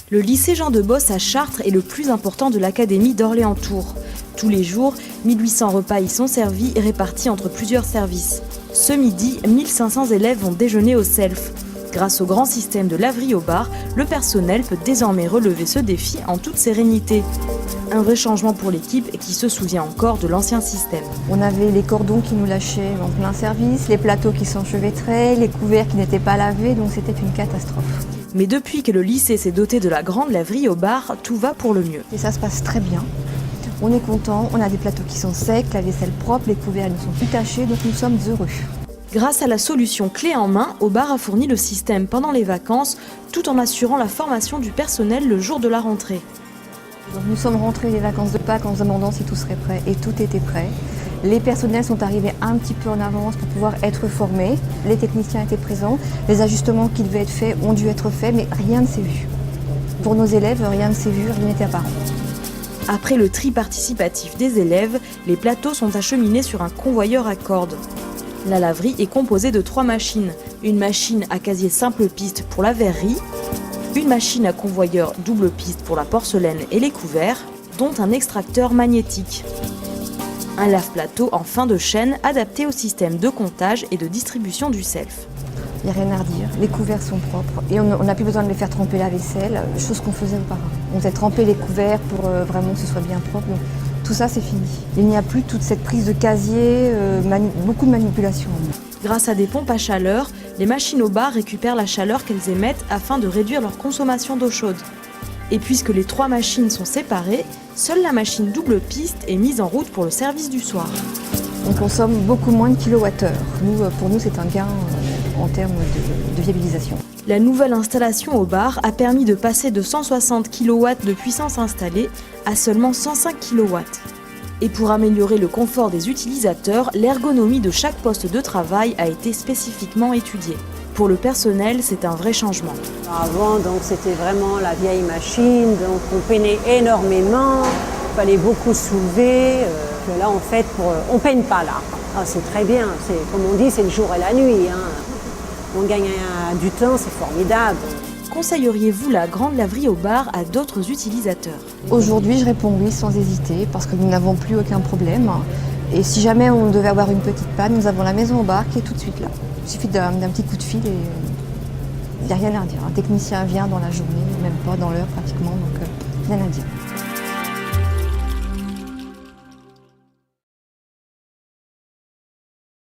Le lycée Jean de Bosse à Chartres est le plus important de l'académie d'Orléans-Tours. Tous les jours, 1800 repas y sont servis et répartis entre plusieurs services. Ce midi, 1500 élèves vont déjeuner au self. Grâce au grand système de laverie au bar, le personnel peut désormais relever ce défi en toute sérénité. Un vrai changement pour l'équipe qui se souvient encore de l'ancien système. On avait les cordons qui nous lâchaient en plein service, les plateaux qui s'enchevêtraient, les couverts qui n'étaient pas lavés, donc c'était une catastrophe. Mais depuis que le lycée s'est doté de la grande laverie au bar, tout va pour le mieux. Et ça se passe très bien. On est content, on a des plateaux qui sont secs, la vaisselle propre, les couverts ne sont plus tachés, donc nous sommes heureux. Grâce à la solution clé en main, au bar a fourni le système pendant les vacances, tout en assurant la formation du personnel le jour de la rentrée. Donc nous sommes rentrés des vacances de Pâques en se demandant si tout serait prêt, et tout était prêt. Les personnels sont arrivés un petit peu en avance pour pouvoir être formés. Les techniciens étaient présents. Les ajustements qui devaient être faits ont dû être faits, mais rien ne s'est vu. Pour nos élèves, rien ne s'est vu, rien n'était apparent. Après le tri participatif des élèves, les plateaux sont acheminés sur un convoyeur à cordes. La laverie est composée de 3 machines. Une machine à casier simple piste pour la verrerie, une machine à convoyeur double piste pour la porcelaine et les couverts, dont un extracteur magnétique. Un lave-plateau en fin de chaîne adapté au système de comptage et de distribution du self. Il n'y a rien à redire, les couverts sont propres et on n'a plus besoin de les faire tremper la vaisselle, chose qu'on faisait auparavant. On faisait tremper les couverts pour vraiment que ce soit bien propre. Donc, tout ça c'est fini. Il n'y a plus toute cette prise de casier, beaucoup de manipulation. Grâce à des pompes à chaleur, les machines au bar récupèrent la chaleur qu'elles émettent afin de réduire leur consommation d'eau chaude. Et puisque les 3 machines sont séparées, seule la machine double piste est mise en route pour le service du soir. On consomme beaucoup moins de kilowattheures. Pour nous, c'est un gain en termes de viabilisation. La nouvelle installation au bar a permis de passer de 160 kW de puissance installée à seulement 105 kW. Et pour améliorer le confort des utilisateurs, l'ergonomie de chaque poste de travail a été spécifiquement étudiée. Pour le personnel, c'est un vrai changement. Avant, donc, c'était vraiment la vieille machine, donc on peinait énormément, il fallait beaucoup soulever. Là, en fait, on peine pas là. Ah, c'est très bien, comme on dit, c'est le jour et la nuit. On gagne du temps, c'est formidable. Conseilleriez-vous la grande laverie au bar à d'autres utilisateurs? Aujourd'hui, je réponds oui sans hésiter parce que nous n'avons plus aucun problème. Et si jamais on devait avoir une petite panne, nous avons la maison au bar qui est tout de suite là. Il suffit d'un petit coup de fil et il n'y a rien à dire. Un technicien vient dans la journée, même pas dans l'heure pratiquement, donc rien à dire.